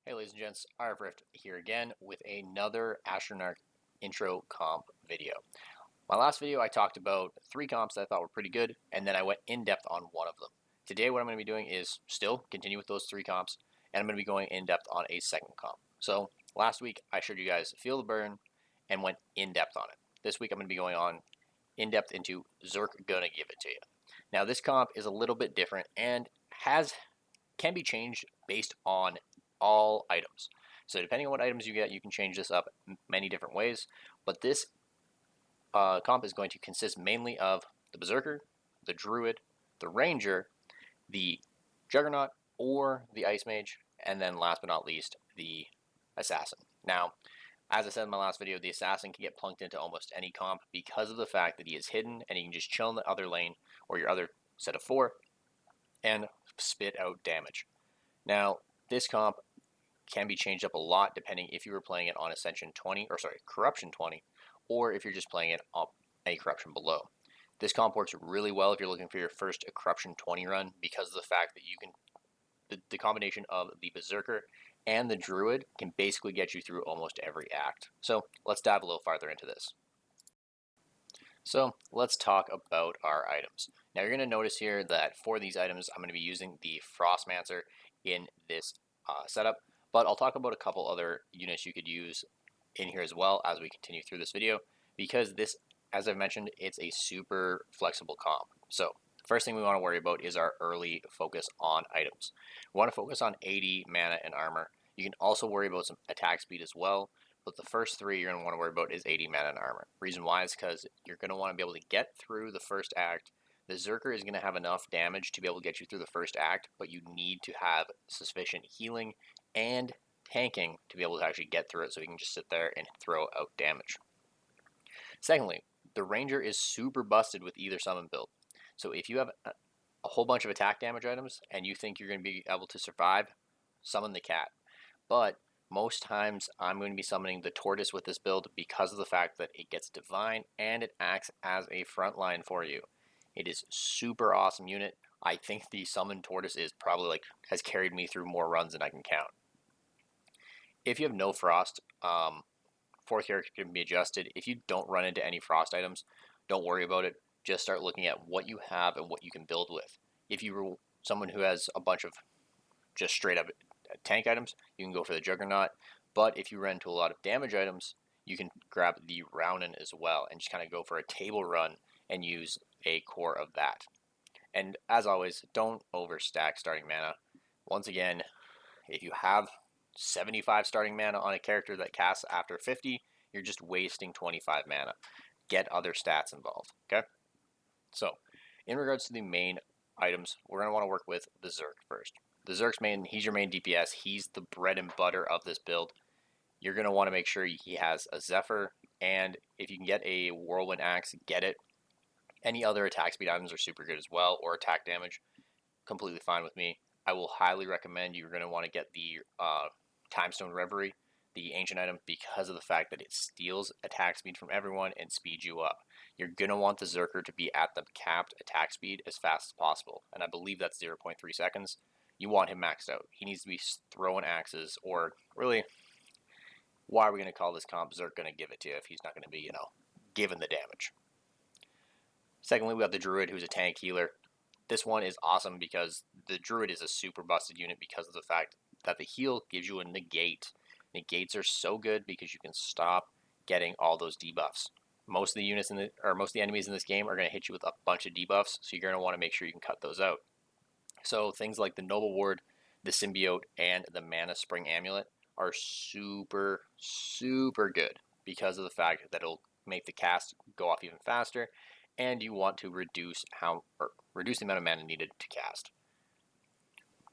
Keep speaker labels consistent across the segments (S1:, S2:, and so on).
S1: Hey ladies and gents, Rift here again with another Astronarch intro comp video. My last video I talked about 3 comps that I thought were pretty good, and then I went in depth on one of them. Today what I'm going to be doing is still continue with those 3 comps, and I'm going to be going in depth on a second comp. So last week I showed you guys Feel the Burn and went in depth on it. This week I'm going to be going on in depth into Zerk Gonna Give It To You. Now this comp is a little bit different and can be changed based on all items. So depending on what items you get, you can change this up many different ways. But this comp is going to consist mainly of the Berserker, the Druid, the Ranger, the Juggernaut, or the Ice Mage, and then last but not least, the Assassin. Now, as I said in my last video, the Assassin can get plunked into almost any comp because of the fact that he is hidden and he can just chill in the other lane or your other set of 4 and spit out damage. Now, this comp can be changed up a lot depending if you were playing it on Ascension 20, Corruption 20, or if you're just playing it on a Corruption below. This comp works really well if you're looking for your first Corruption 20 run because of the fact that you can, the combination of the Berserker and the Druid can basically get you through almost every act. So let's dive a little farther into this. So let's talk about our items. Now you're going to notice here that for these items I'm going to be using the Frostmancer in this setup, but I'll talk about a couple other units you could use in here as well as we continue through this video, because this, as I've mentioned, it's a super flexible comp. So first thing we want to worry about is our early focus on items. We want to focus on 80 mana and armor. You can also worry about some attack speed as well, but the first 3 you're going to want to worry about is 80 mana and armor. Reason why is because you're going to want to be able to get through the first act. The Zerker is going to have enough damage to be able to get you through the first act, but you need to have sufficient healing and tanking to be able to actually get through it so you can just sit there and throw out damage. Secondly, the Ranger is super busted with either summon build. So if you have a whole bunch of attack damage items and you think you're going to be able to survive, summon the cat. But most times I'm going to be summoning the Tortoise with this build because of the fact that it gets Divine and it acts as a front line for you. It is super awesome unit. I think the Summon Tortoise is probably has carried me through more runs than I can count. If you have no Frost, 4th character can be adjusted. If you don't run into any Frost items, don't worry about it. Just start looking at what you have and what you can build with. If you were someone who has a bunch of just straight up tank items, you can go for the Juggernaut. But if you run into a lot of damage items, you can grab the Raunin as well and just kind of go for a table run and use a core of that. And as always, don't overstack starting mana. Once again, if you have 75 starting mana on a character that casts after 50, you're just wasting 25 mana. Get other stats involved, okay? So, in regards to the main items, we're going to want to work with the Zerk first. The Zerk's he's your main DPS. He's the bread and butter of this build. You're going to want to make sure he has a Zephyr, and if you can get a Whirlwind Axe, get it. Any other attack speed items are super good as well, or attack damage, completely fine with me. I will highly recommend you're going to want to get the Timestone Reverie, the ancient item, because of the fact that it steals attack speed from everyone and speeds you up. You're going to want the Zerker to be at the capped attack speed as fast as possible, and I believe that's 0.3 seconds. You want him maxed out. He needs to be throwing axes, or really, why are we going to call this comp Zerk going to give it to you if he's not going to be, given the damage? Secondly, we got the Druid, who's a tank healer. This one is awesome because the Druid is a super busted unit because of the fact that the heal gives you a negate. Negates are so good because you can stop getting all those debuffs. Most of the units most of the enemies in this game are going to hit you with a bunch of debuffs, so you're going to want to make sure you can cut those out. So things like the Noble Ward, the Symbiote, and the Mana Spring Amulet are super, super good because of the fact that it'll make the cast go off even faster, and you want to reduce the amount of mana needed to cast.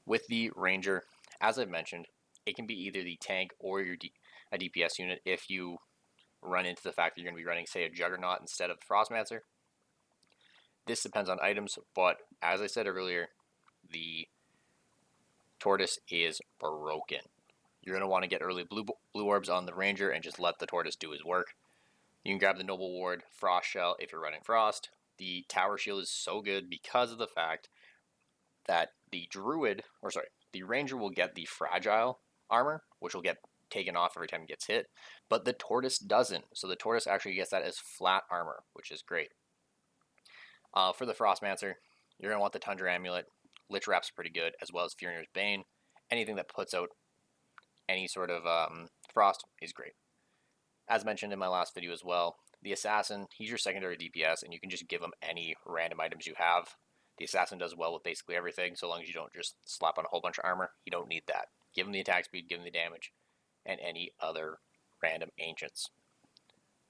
S1: With the Ranger, as I've mentioned, it can be either the tank or a DPS unit if you run into the fact that you're going to be running, say, a Juggernaut instead of Frostmancer. This depends on items, but as I said earlier, the Tortoise is broken. You're going to want to get early blue orbs on the Ranger and just let the Tortoise do his work. You can grab the Noble Ward, Frost Shell if you're running Frost. The Tower Shield is so good because of the fact that the Ranger will get the Fragile armor, which will get taken off every time it gets hit, but the tortoise doesn't. So the tortoise actually gets that as flat armor, which is great. For the Frostmancer, you're going to want the Tundra Amulet. Lich Wrap's pretty good, as well as Fjordir's Bane. Anything that puts out any sort of frost is great. As mentioned in my last video as well, the Assassin, he's your secondary DPS, and you can just give him any random items you have. The Assassin does well with basically everything, so long as you don't just slap on a whole bunch of armor. You don't need that. Give him the attack speed, give him the damage, and any other random ancients.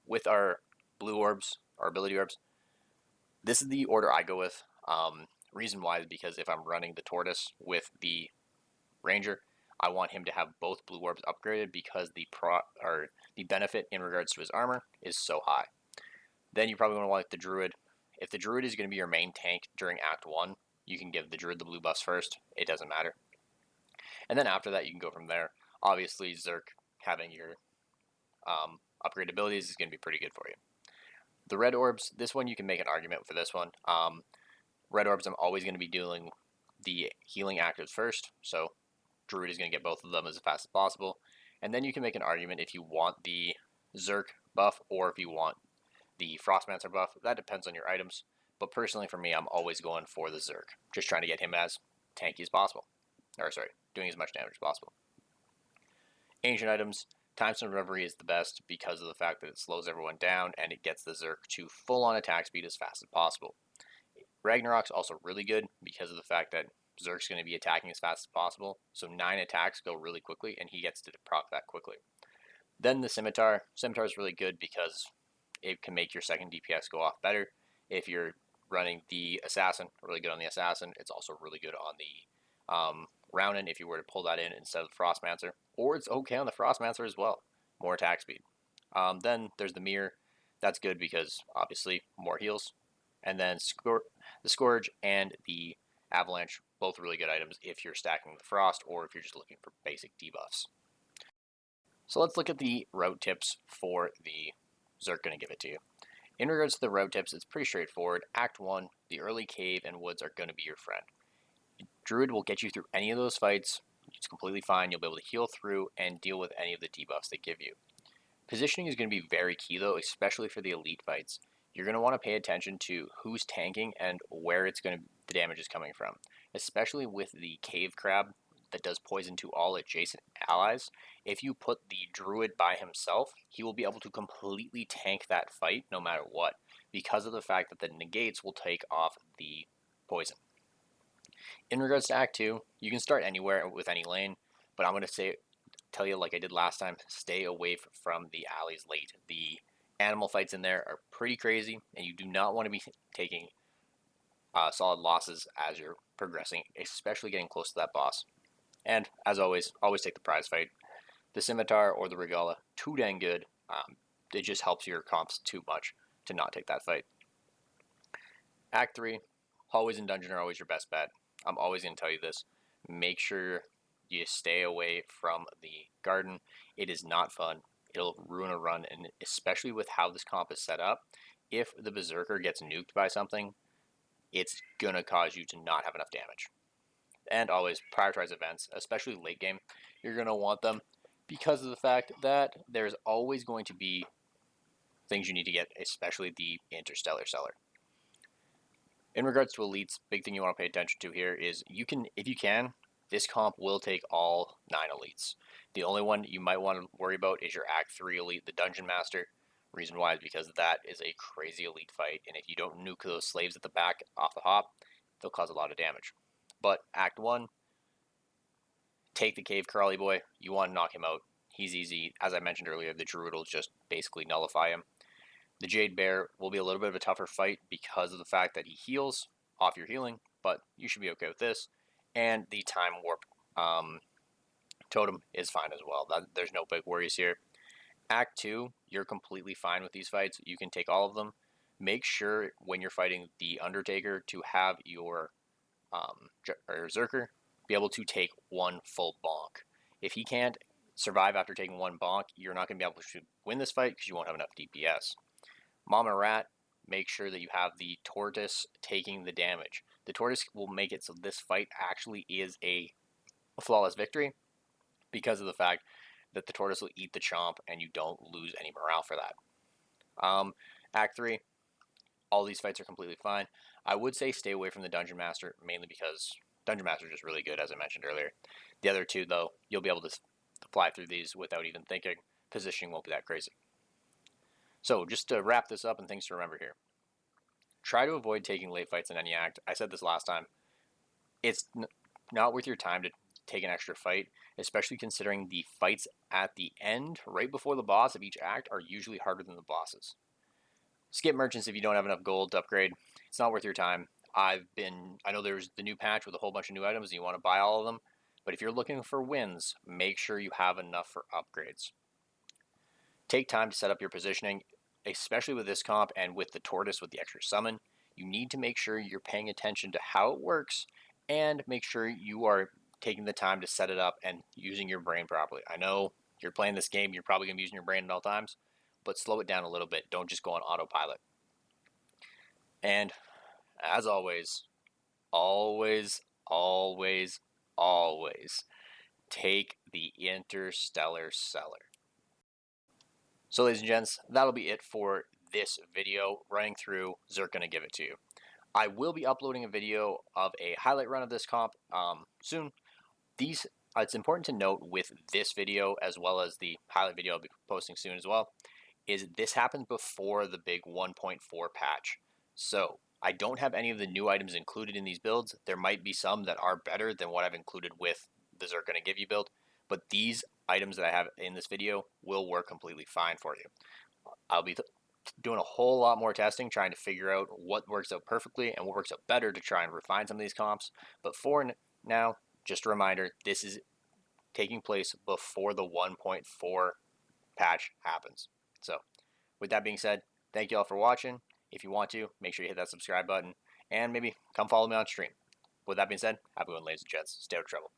S1: With our blue orbs, our ability orbs, this is the order I go with. Reason why is because if I'm running the Tortoise with the Ranger, I want him to have both blue orbs upgraded because the benefit in regards to his armor is so high. Then you probably want to like the Druid. If the Druid is going to be your main tank during Act 1, you can give the Druid the blue buffs first. It doesn't matter. And then after that, you can go from there. Obviously, Zerk having your upgrade abilities is going to be pretty good for you. The red orbs, this one you can make an argument for this one. Red orbs, I'm always going to be doing the healing actives first, so Druid is going to get both of them as fast as possible. And then you can make an argument if you want the Zerk buff or if you want the Frostmancer buff. That depends on your items. But personally for me, I'm always going for the Zerk. Just trying to get him as tanky as possible. Or sorry, doing as much damage as possible. Ancient items, Time Stone Reverie is the best because of the fact that it slows everyone down and it gets the Zerk to full on attack speed as fast as possible. Ragnarok's also really good because of the fact that Zerk's going to be attacking as fast as possible, so 9 attacks go really quickly, and he gets to proc that quickly. Then the Scimitar. Scimitar is really good because it can make your second DPS go off better. If you're running the Assassin, really good on the Assassin. It's also really good on the Rounin if you were to pull that in instead of the Frostmancer, or it's okay on the Frostmancer as well. More attack speed. Then there's the Mirror. That's good because obviously more heals. And then the Scourge and the Avalanche, both really good items if you're stacking the Frost or if you're just looking for basic debuffs. So let's look at the route tips for the Zerk going to give it to you. In regards to the route tips, it's pretty straightforward. Act 1, the early cave and woods are going to be your friend. Druid will get you through any of those fights. It's completely fine. You'll be able to heal through and deal with any of the debuffs they give you. Positioning is going to be very key though, especially for the elite fights. You're going to want to pay attention to who's tanking and where the damage is coming from, especially with the cave crab that does poison to all adjacent allies. If you put the Druid by himself, he will be able to completely tank that fight no matter what, because of the fact that the negates will take off the poison. In regards to Act 2, you can start anywhere with any lane, but I'm going to tell you like I did last time, stay away from the alleys late. The animal fights in there are pretty crazy, and you do not want to be taking solid losses as you're progressing, especially getting close to that boss. And as always take the prize fight. The Scimitar or the Regala, too dang good. It just helps your comps too much to not take that fight. Act 3, hallways and dungeon are always your best bet. I'm always going to tell you this. Make sure you stay away from the garden. It is not fun. It'll ruin a run, and especially with how this comp is set up, if the Berserker gets nuked by something, it's going to cause you to not have enough damage. And always prioritize events, especially late game. You're going to want them because of the fact that there's always going to be things you need to get, especially the Interstellar Cellar. In regards to elites, big thing you want to pay attention to here is if you can, this comp will take all 9 elites. The only one you might want to worry about is your Act 3 elite, the Dungeon Master. Reason why is because that is a crazy elite fight, and if you don't nuke those slaves at the back off the hop, they'll cause a lot of damage. But Act 1, take the Cave Crawly Boy. You want to knock him out. He's easy. As I mentioned earlier, the Druid will just basically nullify him. The Jade Bear will be a little bit of a tougher fight because of the fact that he heals off your healing, but you should be okay with this. And the Time Warp Totem is fine as well. There's no big worries here. Act 2, you're completely fine with these fights. You can take all of them. Make sure when you're fighting the Undertaker to have your Zerker be able to take one full bonk. If he can't survive after taking one bonk, you're not going to be able to win this fight because you won't have enough DPS. Mama Rat, make sure that you have the Tortoise taking the damage. The Tortoise will make it so this fight actually is a flawless victory because of the fact that the tortoise will eat the chomp and you don't lose any morale for that. Act 3, all these fights are completely fine. I would say stay away from the Dungeon Master, mainly because Dungeon Master is just really good, as I mentioned earlier. The other two, though, you'll be able to fly through these without even thinking. Positioning won't be that crazy. So just to wrap this up and things to remember here. Try to avoid taking late fights in any act. I said this last time. It's not worth your time to take an extra fight, especially considering the fights at the end, right before the boss of each act, are usually harder than the bosses. Skip merchants if you don't have enough gold to upgrade. It's not worth your time. I know there's the new patch with a whole bunch of new items and you want to buy all of them, but if you're looking for wins, make sure you have enough for upgrades. Take time to set up your positioning, especially with this comp and with the tortoise with the extra summon. You need to make sure you're paying attention to how it works and make sure you are taking the time to set it up and using your brain properly. I know you're playing this game, you're probably going to be using your brain at all times, but slow it down a little bit. Don't just go on autopilot. And as always, always, always, always take the interstellar seller. So ladies and gents, that'll be it for this video running through Zerk Gonna Give It To You. I will be uploading a video of a highlight run of this comp soon. It's important to note with this video as well as the highlight video I'll be posting soon as well, is this happened before the big 1.4 patch. So I don't have any of the new items included in these builds. There might be some that are better than what I've included with the Zerk Gonna Give You build, but these items that I have in this video will work completely fine for you. I'll be doing a whole lot more testing, trying to figure out what works out perfectly and what works out better to try and refine some of these comps. But for now, just a reminder, this is taking place before the 1.4 patch happens. So with that being said, thank you all for watching. If you want to, make sure you hit that subscribe button and maybe come follow me on stream. With that being said, have a good one, ladies and gents. Stay out of trouble.